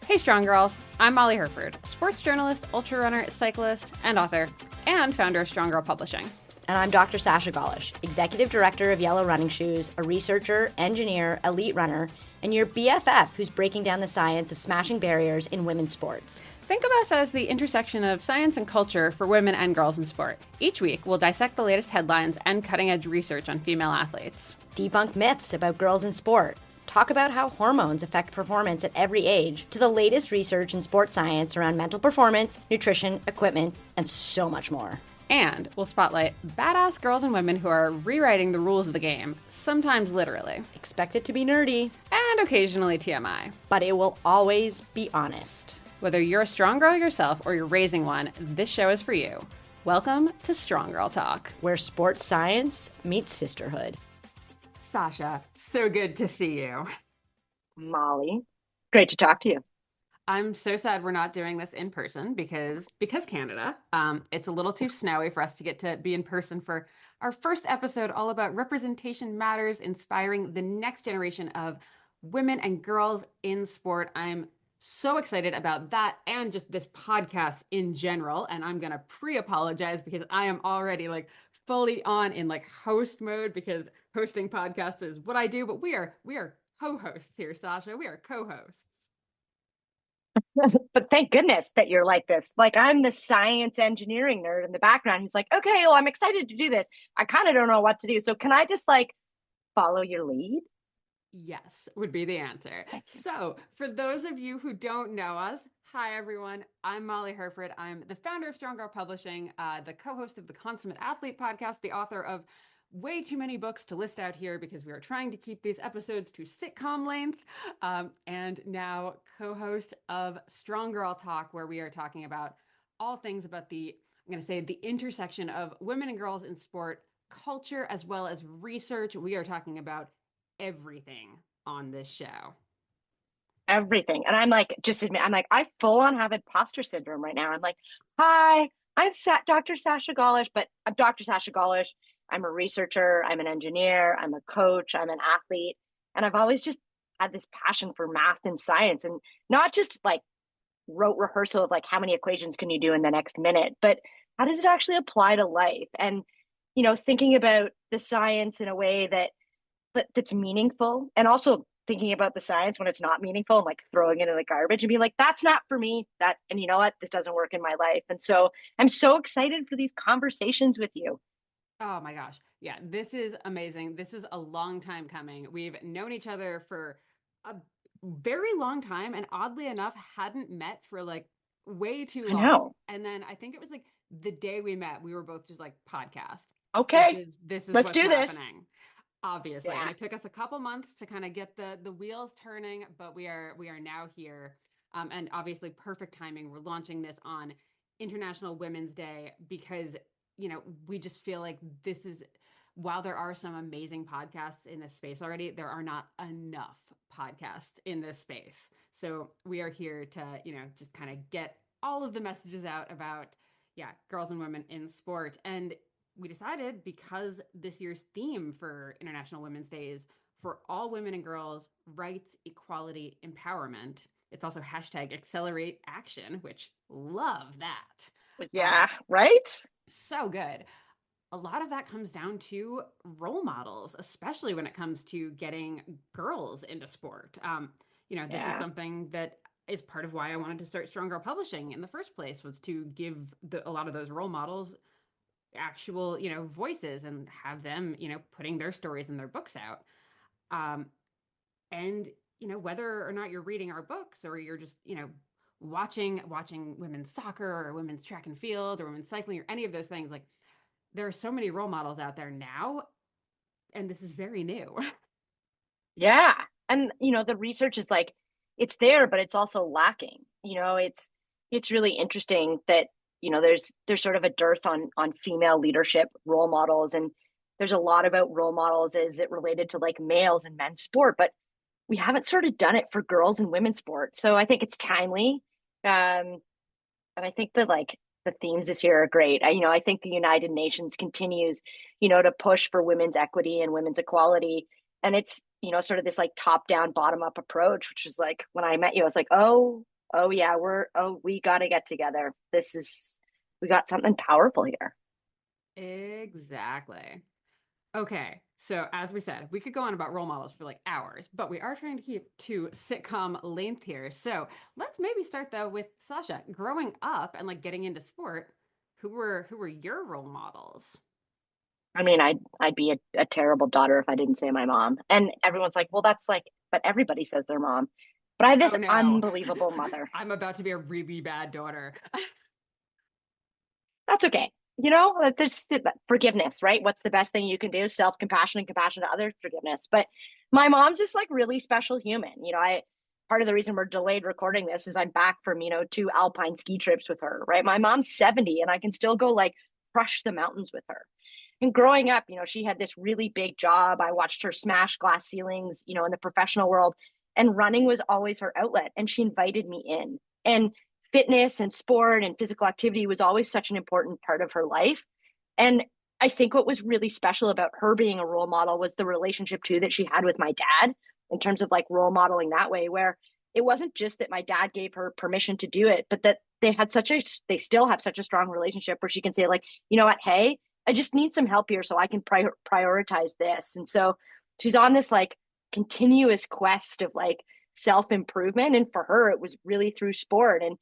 Hey, Strong Girls. I'm Molly Herford, sports journalist, ultra runner, cyclist, and author, and founder of Strong Girl Publishing. And I'm Dr. Sasha Golish, executive director of Yellow Running Shoes, a researcher, engineer, elite runner, and your BFF who's breaking down the science of smashing barriers in women's sports. Think of us as the intersection of science and culture for women and girls in sport. Each week, we'll dissect the latest headlines and cutting-edge research on female athletes. Debunk myths about girls in sport. Talk about how hormones affect performance at every age, to the latest research in sports science around mental performance, nutrition, equipment, and so much more. And we'll spotlight badass girls and women who are rewriting the rules of the game, sometimes literally. Expect it to be nerdy. And occasionally TMI. But it will always be honest. Whether you're a strong girl yourself or you're raising one, this show is for you. Welcome to Strong Girl Talk, where sports science meets sisterhood. Sasha, so good to see you. Molly, great to talk to you. I'm so sad we're not doing this in person because Canada. It's a little too snowy for us to get to be in person for our first episode all about representation matters, inspiring the next generation of women and girls in sport. I'm so excited about that and just this podcast in general. And I'm going to pre-apologize because I am already like fully on in like host mode because hosting podcasts is what I do. But we are co-hosts here, Sasha. We are co-hosts. But thank goodness that you're like this. Like, I'm the science engineering nerd in the background. He's like, okay, well, I'm excited to do this. I kind of don't know what to do. So can I just like follow your lead? Yes, would be the answer. So for those of you who don't know us, hi, everyone. I'm Molly Herford. I'm the founder of Strong Girl Publishing, the co-host of the Consummate Athlete podcast, the author of way too many books to list out here because we are trying to keep these episodes to sitcom length, and now co-host of Strong Girl Talk, where we are talking about all things about the intersection of women and girls in sport, culture, as well as research. We are talking about everything on this show. Everything. And I'm like, just admit, I'm like, I full on have imposter syndrome right now. I'm like, hi, I'm Dr. Sasha Golish, but I'm Dr. Sasha Golish. I'm a researcher, I'm an engineer, I'm a coach, I'm an athlete. And I've always just had this passion for math and science, and not just like rote rehearsal of like how many equations can you do in the next minute, but how does it actually apply to life? And, you know, thinking about the science in a way that's meaningful, and also thinking about the science when it's not meaningful and like throwing it in the garbage and being like, that's not for me. And you know what? This doesn't work in my life. And so I'm so excited for these conversations with you. Oh my gosh. Yeah, this is amazing. This is a long time coming. We've known each other for a very long time, and oddly enough, hadn't met for like way too long. I know. And then I think it was like the day we met, we were both just like, podcast. Okay. This is let's what's do this. happening. Obviously. Yeah. And it took us a couple months to kind of get the wheels turning, but we are now here. And obviously perfect timing. We're launching this on International Women's Day because, you know, we just feel like this is, while there are some amazing podcasts in this space already, there are not enough podcasts in this space. So we are here to, you know, just kind of get all of the messages out about, girls and women in sport. And we decided, because this year's theme for International Women's Day is for all women and girls, rights, equality, empowerment. It's also hashtag accelerate action, which love that. Yeah, right? So good. A lot of that comes down to role models, especially when it comes to getting girls into sport. This is something that is part of why I wanted to start Strong Girl Publishing in the first place, was to give a lot of those role models actual, you know, voices and have them, you know, putting their stories in their books out. And, you know, whether or not you're reading our books or you're just, you know, watching women's soccer or women's track and field or women's cycling or any of those things, like there are so many role models out there now, and this is very new. Yeah. And, you know, the research is like, it's there, but it's also lacking. You know, it's really interesting that, you know, there's sort of a dearth on female leadership role models. And there's a lot about role models as it related to like males and men's sport, but we haven't sort of done it for girls and women's sport. So I think it's timely. And I think that like the themes this year are great. I think the United Nations continues, you know, to push for women's equity and women's equality. And it's, you know, sort of this like top down, bottom up approach, which was like, when I met you, I was like, oh, Oh yeah, we got to get together. We got something powerful here. Exactly. Okay, so as we said, we could go on about role models for like hours, but we are trying to keep to sitcom length here. So let's maybe start though with Sasha. Growing up and like getting into sport, who were your role models? I mean, I'd be a terrible daughter if I didn't say my mom. And everyone's like, well, that's like, but everybody says their mom. But I had this Oh no, unbelievable mother. I'm about to be a really bad daughter. That's okay. There's forgiveness, right? What's the best thing you can do? Self compassion and compassion to others, forgiveness. But my mom's this like really special human. I part of the reason we're delayed recording this is I'm back from 2 alpine ski trips with her. Right, my mom's 70, and I can still go like crush the mountains with her. And growing up, she had this really big job. I watched her smash glass ceilings, in the professional world, and running was always her outlet. And she invited me in. And fitness and sport and physical activity was always such an important part of her life. And I think what was really special about her being a role model was the relationship too that she had with my dad, in terms of like role modeling that way, where it wasn't just that my dad gave her permission to do it, but that they still have such a strong relationship where she can say like, you know what, hey, I just need some help here so I can prioritize this. And so she's on this like continuous quest of like self improvement. And for her, it was really through sport. And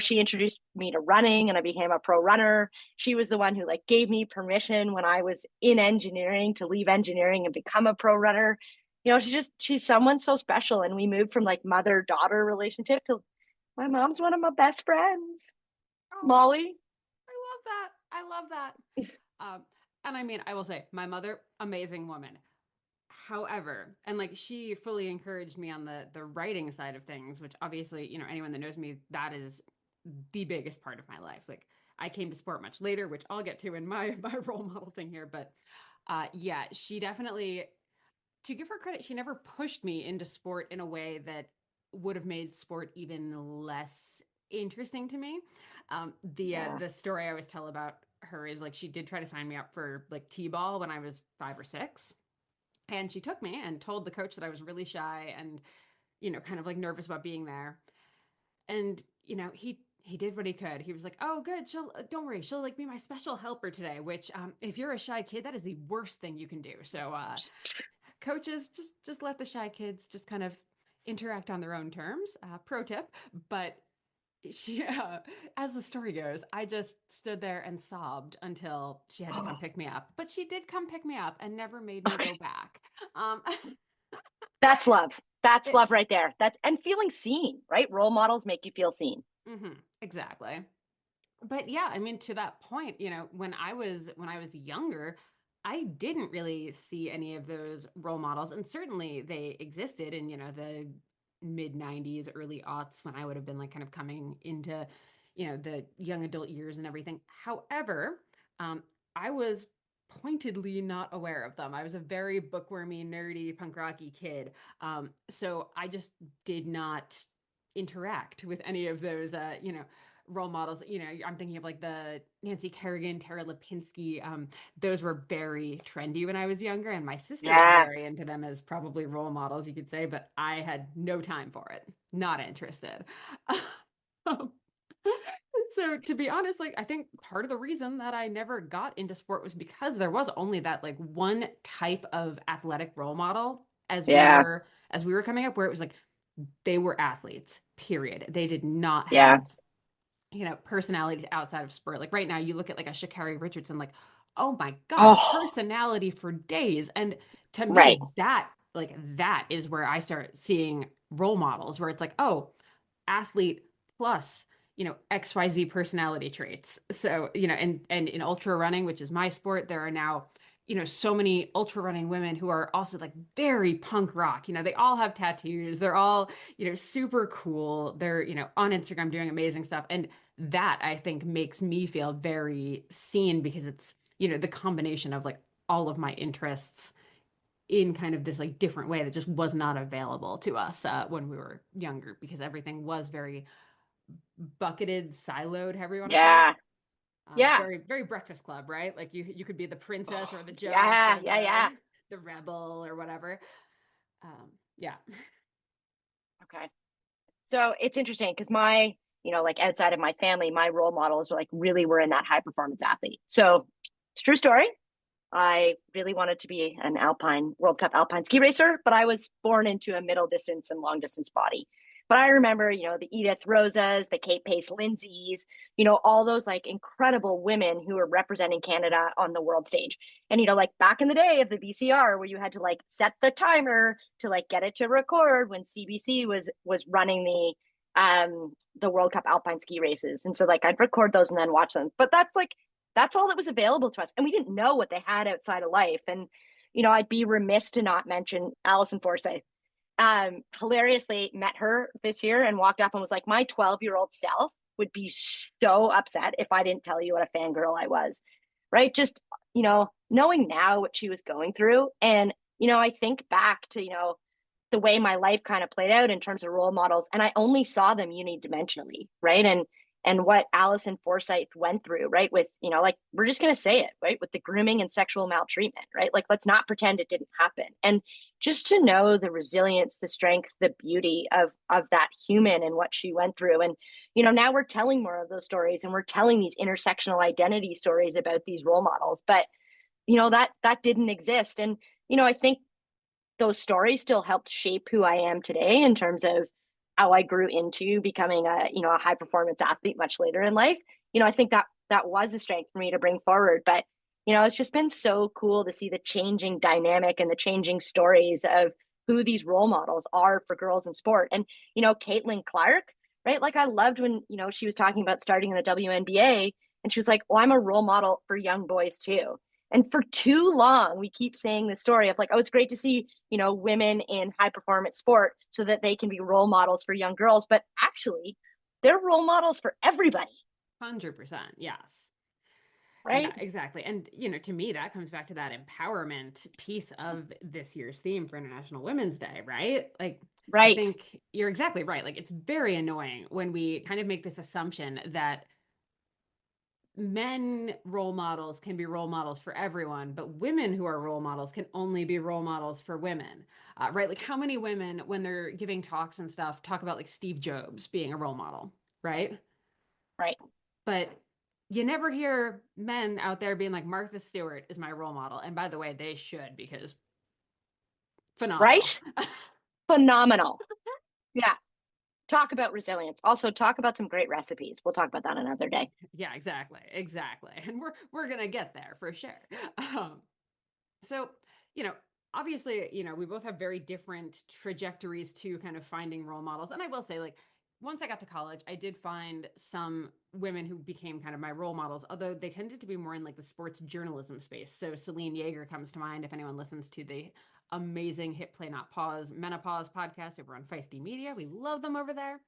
she introduced me to running, and I became a pro runner. She was the one who like gave me permission when I was in engineering to leave engineering and become a pro runner. She's someone so special. And we moved from like mother daughter relationship to my mom's one of my best friends, Oh, Molly. I love that. I love that. Um, and I mean, I will say, my mother, amazing woman. However, and like she fully encouraged me on the writing side of things, which obviously, anyone that knows me, that is the biggest part of my life. Like I came to sport much later, which I'll get to in my role model thing here, but yeah, she definitely, to give her credit, she never pushed me into sport in a way that would have made sport even less interesting to me. Yeah. The story I always tell about her is like she did try to sign me up for like t-ball when I was 5 or 6, and she took me and told the coach that I was really shy and kind of like nervous about being there. And he did what he could. He was like, "Oh, good. She'll don't worry. She'll like be my special helper today." Which, if you're a shy kid, that is the worst thing you can do. So, coaches, just let the shy kids just kind of interact on their own terms. Pro tip. But she, as the story goes, I just stood there and sobbed until she had to come Oh, pick me up. But she did come pick me up and never made me go okay. back. Um, That's love. That's it, love right there. That's and feeling seen, right? Role models make you feel seen. exactly. But yeah, I mean, to that point, when I was younger, I didn't really see any of those role models, and certainly they existed in the mid '90s, early aughts, when I would have been like kind of coming into the young adult years and everything. However, I was pointedly not aware of them. I was a very bookwormy, nerdy, punk rocky kid, so I just did not interact with any of those role models. I'm thinking of like the Nancy Kerrigan, Tara Lipinski. Those were very trendy when I was younger, and my sister was Yeah. very into them as probably role models, you could say, but I had no time for it. Not interested. Um, so to be honest, like I think part of the reason that I never got into sport was because there was only that like one type of athletic role model as we Yeah. were as we were coming up, where it was like they were athletes, period. They did not Yeah. have personality outside of sport. Like right now, you look at like a Sha'Carri Richardson, like, oh my God, Oh, personality for days. And to right. me, that is where I start seeing role models, where it's like, oh, athlete plus XYZ personality traits. So and in ultra running, which is my sport, there are now so many ultra running women who are also like very punk rock. They all have tattoos, they're all super cool, they're on Instagram doing amazing stuff, and that I think makes me feel very seen, because it's the combination of like all of my interests in kind of this like different way that just was not available to us when we were younger, because everything was very bucketed, siloed, however you want to say it. Yeah. Yeah. Very, very Breakfast Club, right? Like you could be the princess or the jock Yeah. or Yeah. the Yeah. the rebel or whatever. Yeah. Okay. So it's interesting because like outside of my family, my role models were in that high performance athlete. So it's a true story. I really wanted to be an Alpine World Cup alpine ski racer, but I was born into a middle distance and long distance body. But I remember, the Edith Rosas, the Kate Pace Lindsays, all those like incredible women who were representing Canada on the world stage. And, like back in the day of the VCR where you had to like set the timer to like get it to record when CBC was running the World Cup alpine ski races. And so like I'd record those and then watch them. But that's all that was available to us. And we didn't know what they had outside of life. And, I'd be remiss to not mention Allison Forsyth. Hilariously met her this year and walked up and was like, my 12-year-old self would be so upset if I didn't tell you what a fangirl I was. Right. Just, knowing now what she was going through. And, I think back to, the way my life kind of played out in terms of role models. And I only saw them unidimensionally. Right. And what Allison Forsyth went through, right? With, like, we're just going to say it, right? With the grooming and sexual maltreatment, right? Like, let's not pretend it didn't happen. And just to know the resilience, the strength, the beauty of that human and what she went through. And, now we're telling more of those stories and we're telling these intersectional identity stories about these role models. But, that didn't exist. And, I think those stories still helped shape who I am today in terms of how I grew into becoming a high performance athlete much later in life. I think that was a strength for me to bring forward. But, it's just been so cool to see the changing dynamic and the changing stories of who these role models are for girls in sport. And, Caitlin Clark, right? Like I loved when, she was talking about starting in the WNBA and she was like, well, I'm a role model for young boys too. And for too long, we keep saying the story of like, oh, it's great to see, women in high performance sport so that they can be role models for young girls. But actually, they're role models for everybody. 100%. Yes. Right. Yeah, exactly. And, to me, that comes back to that empowerment piece of this year's theme for International Women's Day, right? Like, I Right. think you're exactly right. Like, it's very annoying when we kind of make this assumption that men role models can be role models for everyone, but women who are role models can only be role models for women, right? Like, how many women, when they're giving talks and stuff, talk about like Steve Jobs being a role model, right? Right. But you never hear men out there being like, Martha Stewart is my role model. And by the way, they should because phenomenal. Right. Phenomenal. Yeah. Talk about resilience. Also, talk about some great recipes. We'll talk about that another day. Yeah, exactly. Exactly. And we're gonna get there for sure. Um, so, you know, obviously, we both have very different trajectories to kind of finding role models. And I will say, like, once I got to college, I did find some women who became kind of my role models, although they tended to be more in like the sports journalism space. So Celine Yeager comes to mind if anyone listens to the amazing Hit Play Not Pause Menopause podcast over on Feisty Media. We love them over there.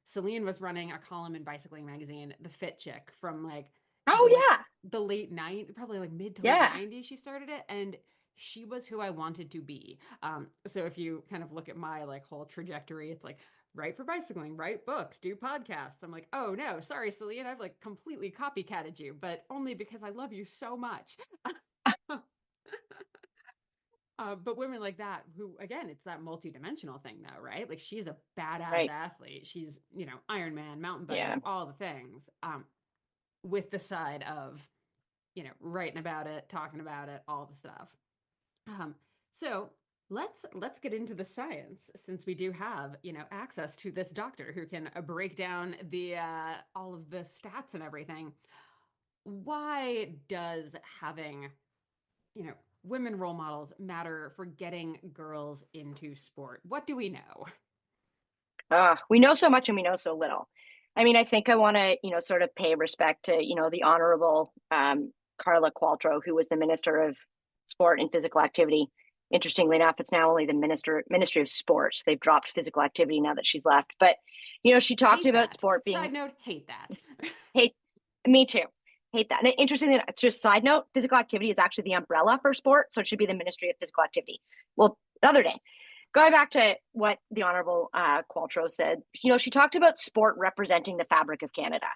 Celine was running a column in Bicycling Magazine, The Fit Chick, from like Oh, the yeah. the late night, probably like mid to late Yeah. 90s. She started it, and she was who I wanted to be. So if you kind of look at my like whole trajectory, it's like write for bicycling, write books, do podcasts. I'm like, oh no, sorry, Celine, I've like completely copycatted you, but only because I love you so much. But women like that, who again, it's that multidimensional thing, though, right? Like she's a badass Right. athlete. She's Ironman, mountain bike, Yeah. all the things. With the side of writing about it, talking about it, all the stuff. Um, so let's get into the science since we do have access to this doctor who can break down the all of the stats and everything. Why does having women role models matter for getting girls into sport? What do we know? We know so much and we know so little. I mean, I think I want to, sort of pay respect to, the Honorable Carla Qualtrough, who was the Minister of Sport and Physical Activity. Interestingly enough, it's now only the Ministry of Sport. They've dropped physical activity now that she's left. But, she talked Hate about that. sport being, Side note, hate that. hate, me too. Hate that. And interestingly, it's just side note, physical activity is actually the umbrella for sport. So it should be the Ministry of Physical Activity. Well, another day. Going back to what the Honorable Qualtrough said, she talked about sport representing the fabric of Canada.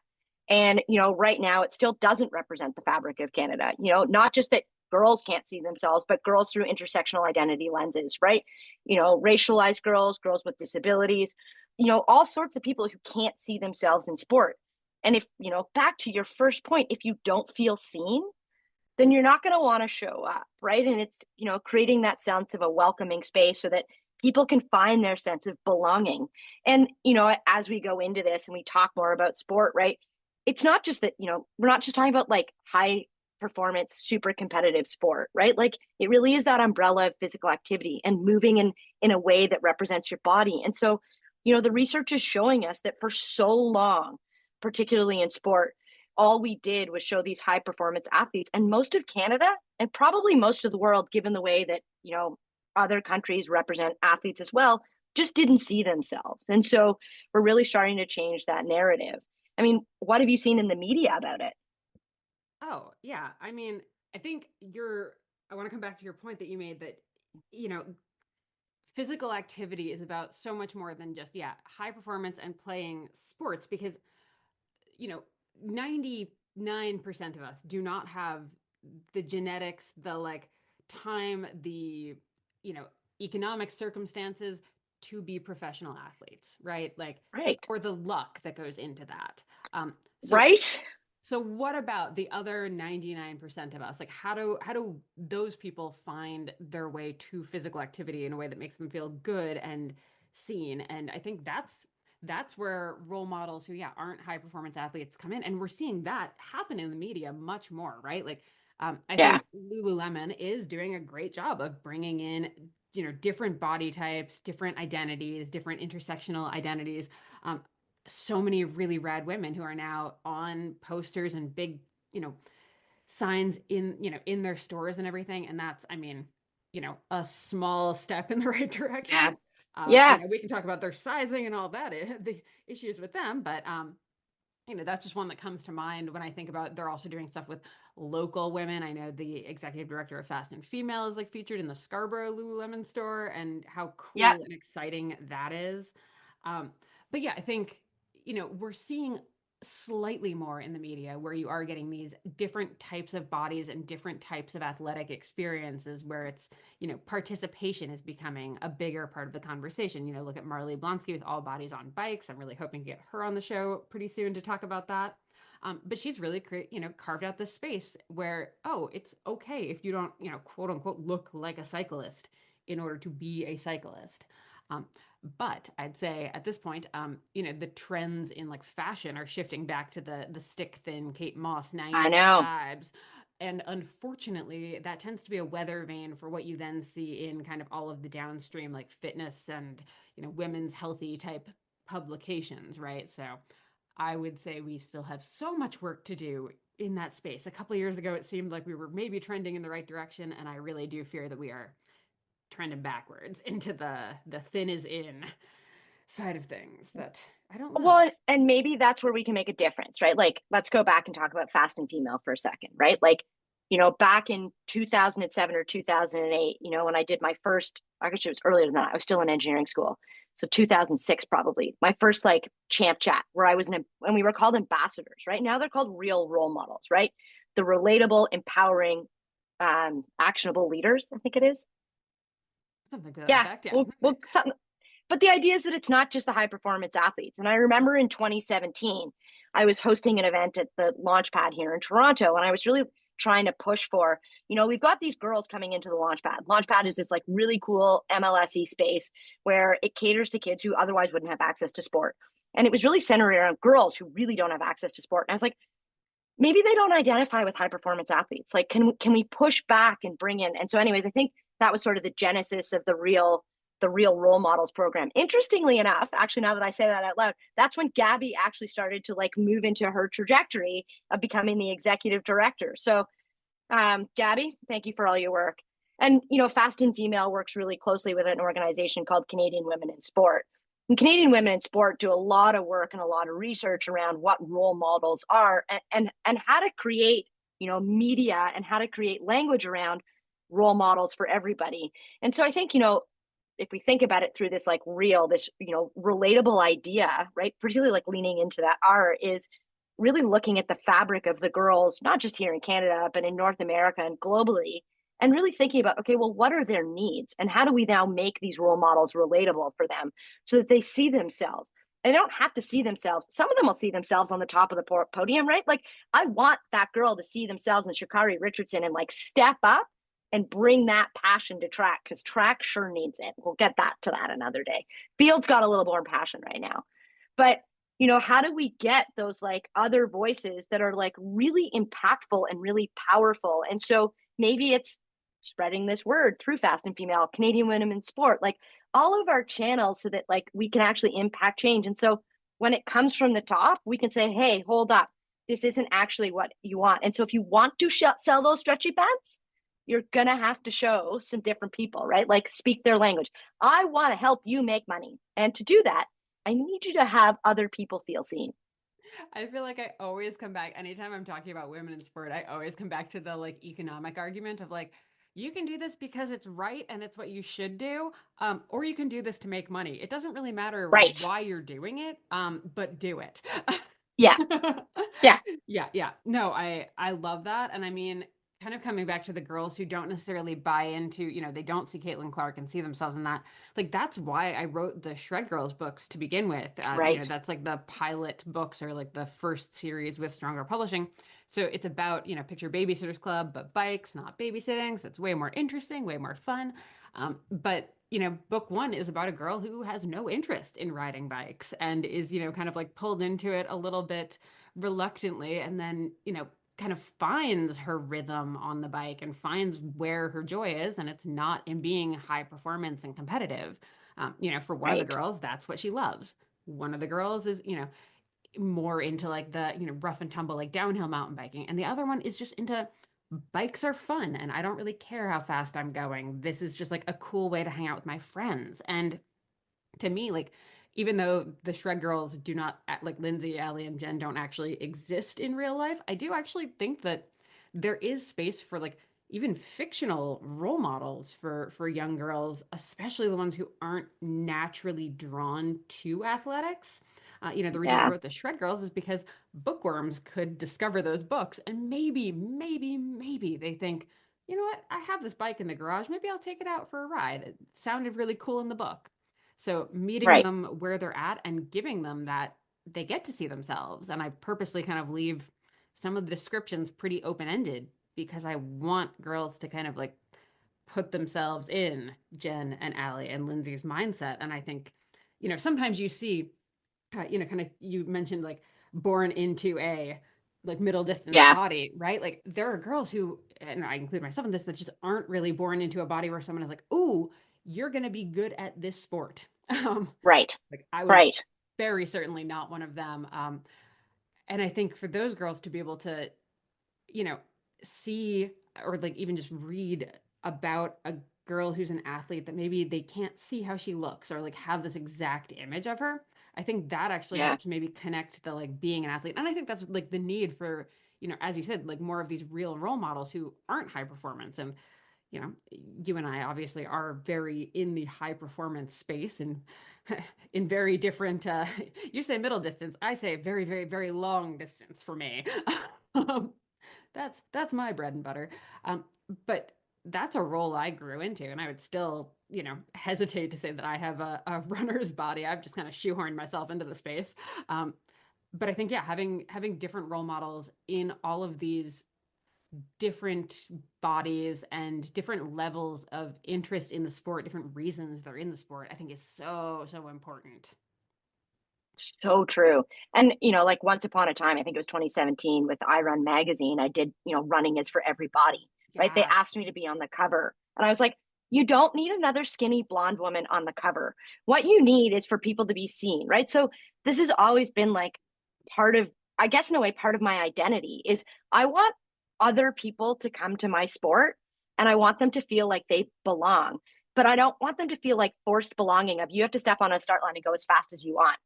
And, right now it still doesn't represent the fabric of Canada. Not just that girls can't see themselves, but girls through intersectional identity lenses, right? Racialized girls, girls with disabilities, all sorts of people who can't see themselves in sport. And if, back to your first point, if you don't feel seen, then you're not going to want to show up, right? And it's, creating that sense of a welcoming space so that people can find their sense of belonging. And, as we go into this and we talk more about sport, right? It's not just that, we're not just talking about like high performance, super competitive sport, right? Like it really is that umbrella of physical activity and moving in a way that represents your body. And so, the research is showing us that for so long, particularly in sport, all we did was show these high performance athletes, and most of Canada and probably most of the world, given the way that other countries represent athletes as well, just didn't see themselves. And so we're really starting to change that narrative. I mean, what have you seen in the media about it? Oh, yeah. I mean, I think I want to come back to your point that you made that, you know, physical activity is about so much more than just, yeah, high performance and playing sports because, 99% of us do not have the genetics, the like time, the, you know, economic circumstances to be professional athletes, right? Like, Right. or the luck that goes into that. Um, so Right. so what about the other 99% of us? Like how do those people find their way to physical activity in a way that makes them feel good and seen? And I think that's where role models who aren't high performance athletes come in, and we're seeing that happen in the media much more, right? Like I Yeah. think Lululemon is doing a great job of bringing in different body types, different identities, different intersectional identities. Um, so many really rad women who are now on posters and big, signs in their stores and everything. And that's, I mean, a small step in the right Yeah. direction. Yeah. We can talk about their sizing and all that, the issues with them, but that's just one that comes to mind when I think about they're also doing stuff with local women. I know the executive director of Fast and Female is like featured in the Scarborough Lululemon store, and how Yeah. cool and exciting that is. Um, but yeah, I think, we're seeing slightly more in the media where you are getting these different types of bodies and different types of athletic experiences where it's, participation is becoming a bigger part of the conversation. Look at Marley Blonsky with All Bodies on Bikes. I'm really hoping to get her on the show pretty soon to talk about that. But she's really carved out this space where, oh, it's okay if you don't, quote unquote, look like a cyclist in order to be a cyclist. Um, but I'd say at this point, the trends in like fashion are shifting back to the stick thin Kate Moss I 90s know. vibes. And unfortunately, that tends to be a weather vane for what you then see in kind of all of the downstream like fitness and, women's healthy type publications, right? So I would say we still have so much work to do in that space. A couple of years ago, it seemed like we were maybe trending in the right direction, and I really do fear that we are trending backwards into the thin is in side of things that I don't love. Well, and maybe that's where we can make a difference, right? Like, let's go back and talk about Fast and Female for a second, right? Like, back in 2007 or 2008, when I did my first, actually, it was earlier than that. I was still in engineering school. So 2006, probably my first like champ chat where I was and we were called ambassadors, right? Now they're called real role models, right? The relatable, empowering, actionable leaders, I think it is. Something to that Yeah. effect, yeah. Well, something, but the idea is that it's not just the high performance athletes. And I remember in 2017, I was hosting an event at the Launchpad here in Toronto, and I was really trying to push for, we've got these girls coming into the Launchpad. Launchpad is this like really cool MLSE space where it caters to kids who otherwise wouldn't have access to sport. And it was really centered around girls who really don't have access to sport. And I was like, maybe they don't identify with high performance athletes. Like, can we push back and bring in? And so, anyways, I think that was sort of the genesis of the real role models program. Interestingly enough, actually, now that I say that out loud, that's when Gabby actually started to like move into her trajectory of becoming the executive director. So, Gabby, thank you for all your work. And Fast and Female works really closely with an organization called Canadian Women in Sport. And Canadian Women in Sport do a lot of work and a lot of research around what role models are and how to create media and how to create language around role models for everybody. And so I think if we think about it through this like this relatable idea, right, particularly like leaning into that R, is really looking at the fabric of the girls, not just here in Canada but in North America and globally, and really thinking about, okay, well, what are their needs? And how do we now make these role models relatable for them so that they see themselves? They don't have to see themselves. Some of them will see themselves on the top of the podium, right? Like, I want that girl to see themselves in Sha'Carri Richardson and like step up and bring that passion to track, because track sure needs it. We'll get that to that another day. Field's got a little more passion right now. But how do we get those like other voices that are like really impactful and really powerful? And so maybe it's spreading this word through Fast and Female, Canadian Women in Sport, like all of our channels, so that like we can actually impact change. And so when it comes from the top, we can say, hey, hold up, this isn't actually what you want. And so if you want to sell those stretchy pants, you're going to have to show some different people, right? Like, speak their language. I want to help you make money. And to do that, I need you to have other people feel seen. I feel like I always come back anytime I'm talking about women in sport, I always come back to the like economic argument of like, you can do this because it's right and it's what you should do, or you can do this to make money. It doesn't really matter Right. why you're doing it, but do it. Yeah. Yeah. Yeah, yeah. No, I love that. And I mean, kind of coming back to the girls who don't necessarily buy into, they don't see Caitlin Clark and see themselves in that. Like, that's why I wrote the Shred Girls books to begin with. Right. That's like the pilot books, or like the first series with Stronger Publishing. So it's about, picture Babysitters Club, but bikes, not babysitting. So it's way more interesting, way more fun. But book one is about a girl who has no interest in riding bikes and is, kind of like pulled into it a little bit reluctantly, and then, kind of finds her rhythm on the bike and finds where her joy is. And it's not in being high performance and competitive. For one of the Right. girls, that's what she loves. One of the girls is, more into like the, rough and tumble, like downhill mountain biking. And the other one is just into bikes are fun and I don't really care how fast I'm going. This is just like a cool way to hang out with my friends. And to me, like, even though the Shred Girls do not, like Lindsay, Allie, and Jen don't actually exist in real life, I do actually think that there is space for like even fictional role models for young girls, especially the ones who aren't naturally drawn to athletics. The reason I Yeah. wrote the Shred Girls is because bookworms could discover those books and maybe they think, you know what, I have this bike in the garage. Maybe I'll take it out for a ride. It sounded really cool in the book. So meeting Right. them where they're at and giving them that they get to see themselves. And I purposely kind of leave some of the descriptions pretty open ended because I want girls to kind of like put themselves in Jen and Allie and Lindsay's mindset. And I think, sometimes you see, kind of, you mentioned like born into a like middle distance Yeah. body, right? Like, there are girls who, and I include myself in this, that just aren't really born into a body where someone is like, "Ooh, you're going to be good at this sport." Right. Like, I was Right. very certainly not one of them. And I think for those girls to be able to, you know, see or like even just read about a girl who's an athlete that maybe they can't see how she looks or like have this exact image of her. I think that actually Yeah. helps maybe connect the like being an athlete. And I think that's like the need for, as you said, like more of these real role models who aren't high performance. And, you and I obviously are very in the high performance space and in very different, you say middle distance, I say very, very, very long distance for me. um, that's my bread and butter. Um, but that's a role I grew into, and I would still, hesitate to say that I have a runner's body. I've just kind of shoehorned myself into the space. Um, but I think, yeah, having different role models in all of these different bodies and different levels of interest in the sport, different reasons they're in the sport, I think is so, so important. So true. And, like once upon a time, I think it was 2017 with I Run magazine, I did, running is for everybody, right? They Yes. asked me to be on the cover. And I was like, you don't need another skinny blonde woman on the cover. What you need is for people to be seen, right? So this has always been like part of, I guess, in a way, part of my identity is I want other people to come to my sport and I want them to feel like they belong. But I don't want them to feel like forced belonging of you have to step on a start line and go as fast as you want.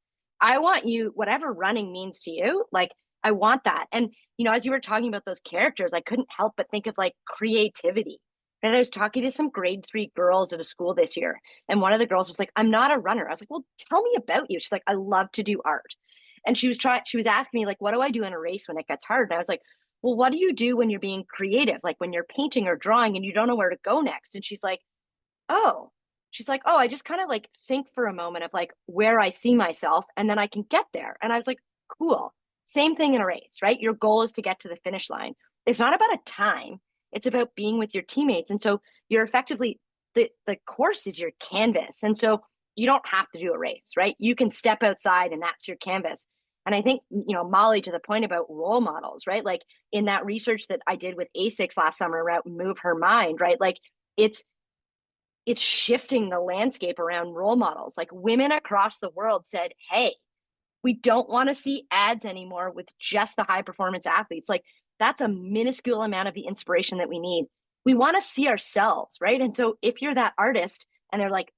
I want you, whatever running means to you, like I want that. And, as you were talking about those characters, I couldn't help but think of like creativity. And I was talking to some grade 3 girls at a school this year. And one of the girls was like, I'm not a runner. I was like, well, tell me about you. She's like, I love to do art. And she was asking me, like, what do I do in a race when it gets hard? And I was like, well, what do you do when you're being creative? Like when you're painting or drawing and you don't know where to go next? And oh, she's like, oh, I just kind of like think for a moment of like where I see myself and then I can get there. And I was like, cool. Same thing in a race, right? Your goal is to get to the finish line. It's not about a time, it's about being with your teammates. And so you're effectively, the course is your canvas. And so you don't have to do a race, right? You can step outside and that's your canvas. And I think, Molly, to the point about role models, right? Like in that research that I did with ASICS last summer around Move Her Mind, right? Like it's it's shifting the landscape around role models. Like women across the world said, hey, we don't want to see ads anymore with just the high performance athletes. Like that's a minuscule amount of the inspiration that we need. We want to see ourselves, right? And so if you're that artist and they're like,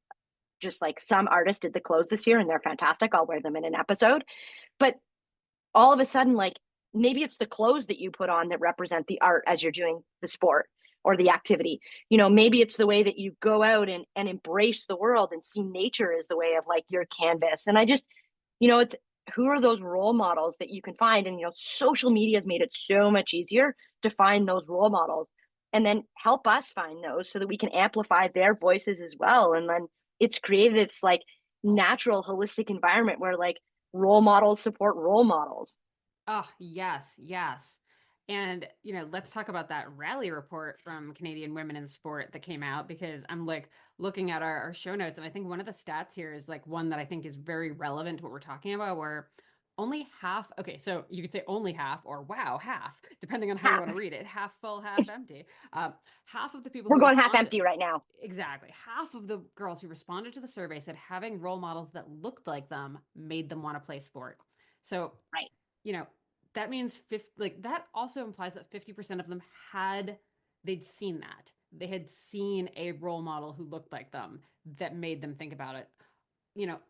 just like some artist did the clothes this year and they're fantastic, I'll wear them in an episode. But all of a sudden, like maybe it's the clothes that you put on that represent the art as you're doing the sport or the activity. Maybe it's the way that you go out and embrace the world and see nature as the way of like your canvas. And I just, it's who are those role models that you can find? And, social media has made it so much easier to find those role models and then help us find those so that we can amplify their voices as well. And then it's created this like natural, holistic environment where like role models support role models. Oh, yes, yes. And, let's talk about that rally report from Canadian Women in Sport that came out because I'm like looking at our show notes. And I think one of the stats here is like one that I think is very relevant to what we're talking about, where only half, okay, so you could say only half or wow, half, depending on how you Half. want to read it, half full, half empty. Half of the people We're who going half responded, empty right now. exactly, half of the girls who responded to the survey said having role models that looked like them made them want to play sport. So, Right. you know, that means 50, like that also implies that 50% of them they'd seen that. They had seen a role model who looked like them that made them think about it.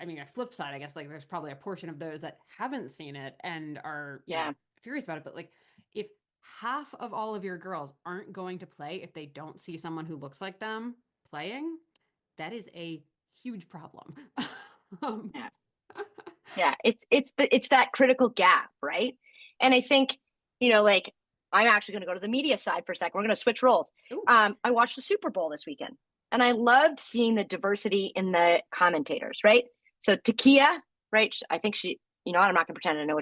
I mean, a flip side, I guess, like there's probably a portion of those that haven't seen it and are, Yeah. furious about it. But like, if half of all of your girls aren't going to play if they don't see someone who looks like them playing, that is a huge problem. um, Yeah. Yeah. It's that critical gap, right? And I think, like I'm actually going to go to the media side for a second. We're going to switch roles. ooh, I watched the Super Bowl this weekend and I loved seeing the diversity in the commentators, right? So Takia, right? I think I'm not going to pretend to know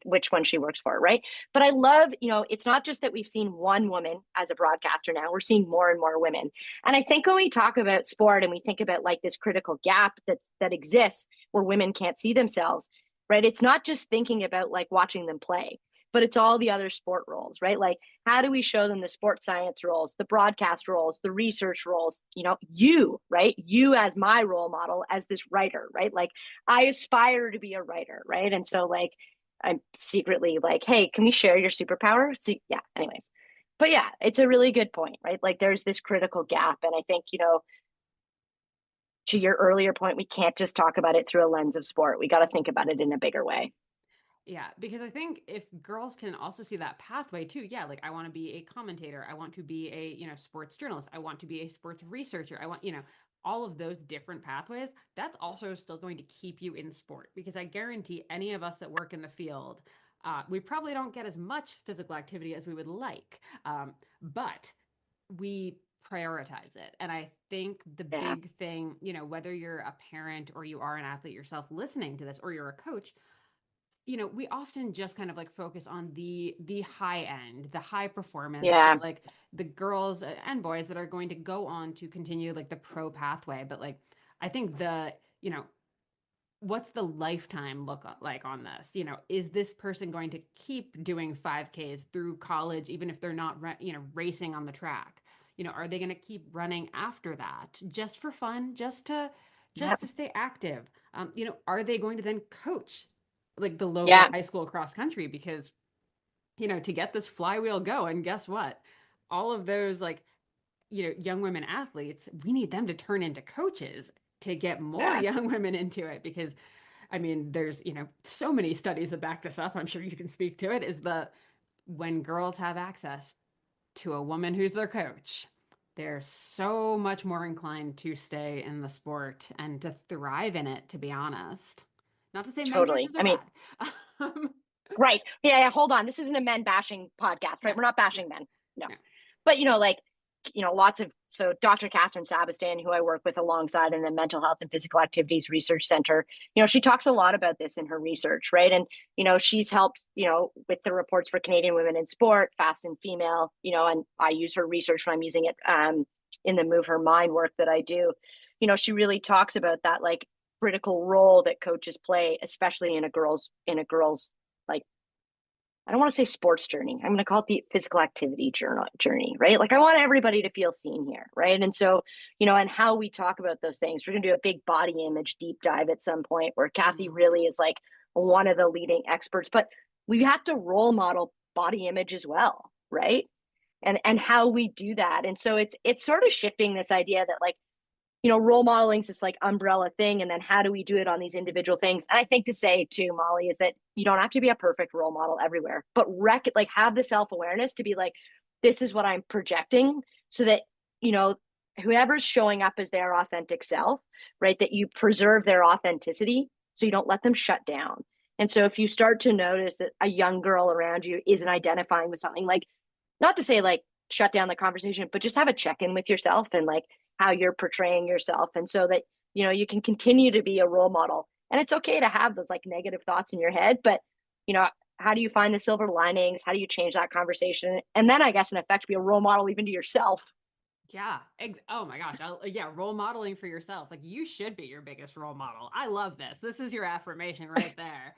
which one she works for, right? But I love, it's not just that we've seen one woman as a broadcaster now, we're seeing more and more women. And I think when we talk about sport and we think about like this critical gap that exists where women can't see themselves, right? It's not just thinking about like watching them play, but it's all the other sport roles, right? Like, how do we show them the sports science roles, the broadcast roles, the research roles? Right? You as my role model, as this writer, right? Like, I aspire to be a writer, right? And so, like, I'm secretly like, hey, can we share your superpower? So, yeah, anyways. But yeah, it's a really good point, right? Like, there's this critical gap. And I think, to your earlier point, we can't just talk about it through a lens of sport. We got to think about it in a bigger way. yeah, because I think if girls can also see that pathway too, yeah, like I want to be a commentator, I want to be a, sports journalist, I want to be a sports researcher, I want, all of those different pathways, that's also still going to keep you in sport because I guarantee any of us that work in the field, we probably don't get as much physical activity as we would like, but we prioritize it. And I think the Yeah. big thing, whether you're a parent or you are an athlete yourself listening to this or you're a coach, we often just kind of like focus on the high end, the high performance, Yeah. the girls and boys that are going to go on to continue like the pro pathway. But like, I think what's the lifetime look like on this? Is this person going to keep doing 5Ks through college, even if they're not, racing on the track? Are they going to keep running after that just for fun, just Yep. to stay active? Are they going to then coach like the local Yeah. high school cross country? Because, to get this flywheel going, guess what? All of those like, young women athletes, we need them to turn into coaches to get more Yeah. young women into it because I mean, there's, so many studies that back this up. I'm sure you can speak to it. Is when girls have access to a woman who's their coach, they're so much more inclined to stay in the sport and to thrive in it, to be honest. Not to say men Totally. coaches are I mean, bad. Right. Yeah, yeah, hold on. This isn't a men bashing podcast, No, right? We're not no, bashing men. No. no. But like, lots of so Dr. Catherine Sabistan, who I work with alongside in the Mental Health and Physical Activities Research Center, she talks a lot about this in her research, right? And she's helped, with the reports for Canadian women in sport, fast and female, and I use her research when I'm using it in the Move Her Mind work that I do. She really talks about that like critical role that coaches play, especially in a girl's like I don't want to say sports journey. I'm going to call it the physical activity journey, right? Like I want everybody to feel seen here, right? And so, and how we talk about those things. We're going to do a big body image deep dive at some point where Kathy Mm. really is like one of the leading experts, but we have to role model body image as well, right? And how we do that. And so it's sort of shifting this idea that like role modeling is this like umbrella thing. And then how do we do it on these individual things? And I think to say too, Molly, is that you don't have to be a perfect role model everywhere, but like have the self-awareness to be like, this is what I'm projecting so that, whoever's showing up as their authentic self, right, that you preserve their authenticity so you don't let them shut down. And so if you start to notice that a young girl around you isn't identifying with something, like not to say like shut down the conversation, but just have a check-in with yourself and like how you're portraying yourself. And so that, you can continue to be a role model. And it's okay to have those like negative thoughts in your head, but, how do you find the silver linings? How do you change that conversation? And then I guess in effect, be a role model even to yourself. Yeah. Oh my gosh. Yeah. Role modeling for yourself. Like you should be your biggest role model. I love this. This is your affirmation right there.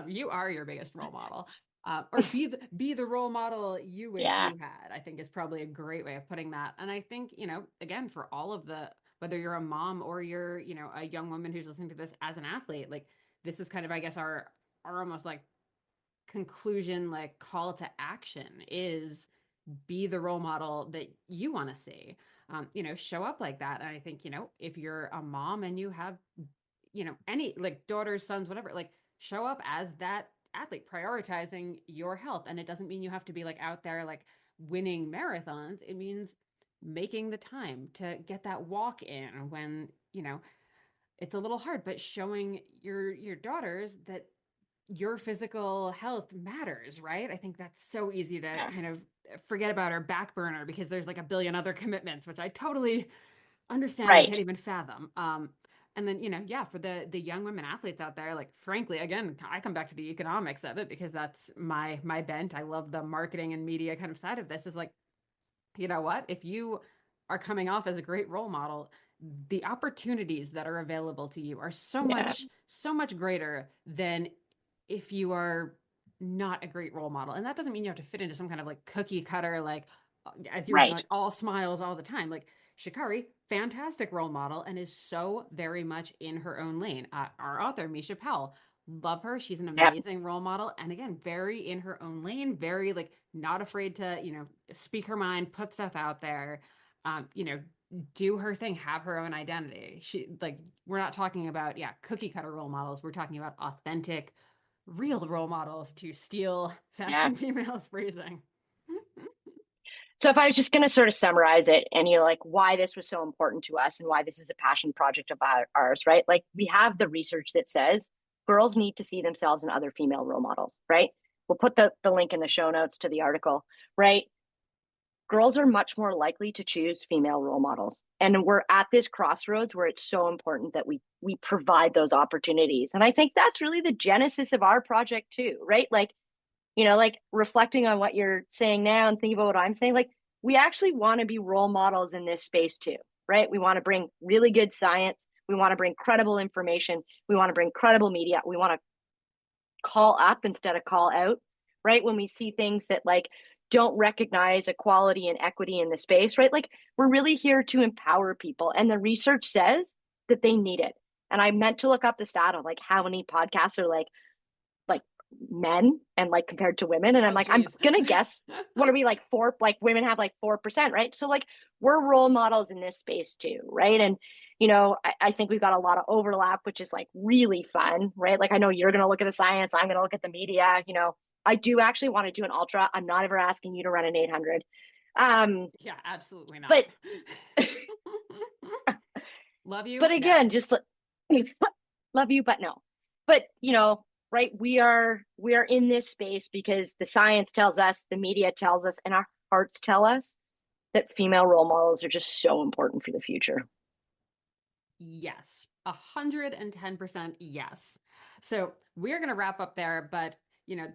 You are your biggest role model. Or be the role model you wish Yeah. you had, I think is probably a great way of putting that. And I think, again, for all of whether you're a mom or you're, a young woman who's listening to this as an athlete, like this is kind of, I guess, our almost like conclusion, like call to action is be the role model that you want to see. Show up like that. And I think, if you're a mom and you have, any like daughters, sons, whatever, like show up as that athlete, prioritizing your health. And it doesn't mean you have to be like out there like winning marathons. It means making the time to get that walk in when, it's a little hard, but showing your daughters that your physical health matters, right? I think that's so easy to Yeah. kind of forget about or back burner because there's like a billion other commitments, which I totally understand and can't Right. even fathom. And then, yeah, for the young women athletes out there, like frankly, again, I come back to the economics of it because that's my bent. I love the marketing and media kind of side of this is like, you know what? If you are coming off as a great role model, the opportunities that are available to you are Yeah. so much greater than if you are not a great role model. And that doesn't mean you have to fit into some kind of like cookie cutter, like as you were saying, Right. like all smiles all the time. Like Shikari, fantastic role model and is so very much in her own lane. Our author, Misha Powell, love her. She's an Yeah. amazing role model. And again, very in her own lane, very like not afraid to, speak her mind, put stuff out there, do her thing, have her own identity. We're not talking about, yeah, cookie cutter role models. We're talking about authentic, real role models to steal Fast Yeah. and Females phrasing. So if I was just going to sort of summarize it and you're like why this was so important to us and why this is a passion project of ours, right? Like we have the research that says girls need to see themselves in other female role models, right? We'll put the link in the show notes to the article, right? Girls are much more likely to choose female role models. And we're at this crossroads where it's so important that we provide those opportunities. And I think that's really the genesis of our project too, right? Like like reflecting on what you're saying now and thinking about what I'm saying, like we actually want to be role models in this space too, right? We want to bring really good science. We want to bring credible information. We want to bring credible media. We want to call up instead of call out, right? When we see things that like don't recognize equality and equity in the space, right? Like we're really here to empower people. And the research says that they need it. And I meant to look up the stat of like how many podcasts are like men and like compared to women. And I'm Oh, like, I'm geez. gonna guess what are we like four, like women have like 4%, right? So like we're role models in this space too, right? And I think we've got a lot of overlap, which is like really fun, right? Like I know you're gonna look at the science, I'm gonna look at the media, I do actually want to do an ultra. I'm not ever asking you to run an 800. Yeah, absolutely not. But Love you? but No. again, just love you, but no. But right? We are in this space because the science tells us, the media tells us, and our hearts tell us that female role models are just so important for the future. Yes, 110% yes. So we're going to wrap up there, but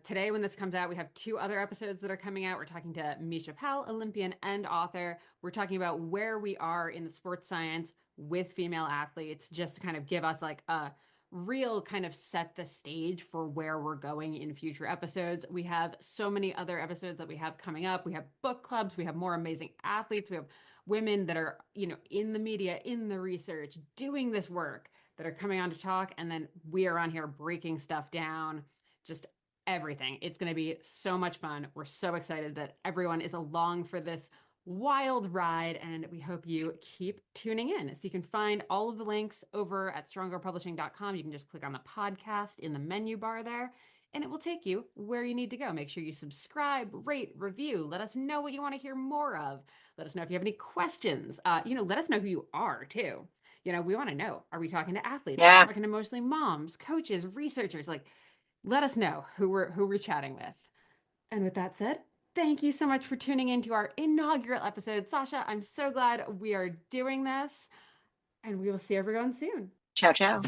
today when this comes out, we have two other episodes that are coming out. We're talking to Misha Pal, Olympian and author. We're talking about where we are in the sports science with female athletes, just to kind of give us like a real kind of set the stage for where we're going in future episodes. We have so many other episodes that we have coming up. We have book clubs, we have more amazing athletes, we have women that are, in the media, in the research, doing this work that are coming on to talk. And then we are on here breaking stuff down, just everything. It's going to be so much fun. We're so excited that everyone is along for this wild ride, and we hope you keep tuning in. So you can find all of the links over at strongerpublishing.com. You can just click on the podcast in the menu bar there, and it will take you where you need to go. Make sure you subscribe, rate, review. Let us know what you want to hear more of. Let us know if you have any questions. Let us know who you are too. We want to know, are we talking to athletes? Are we Yeah. talking to mostly moms, coaches, researchers? Like, let us know who we're chatting with. And with that said, thank you so much for tuning in to our inaugural episode. Sasha, I'm so glad we are doing this, and we will see everyone soon. Ciao, ciao.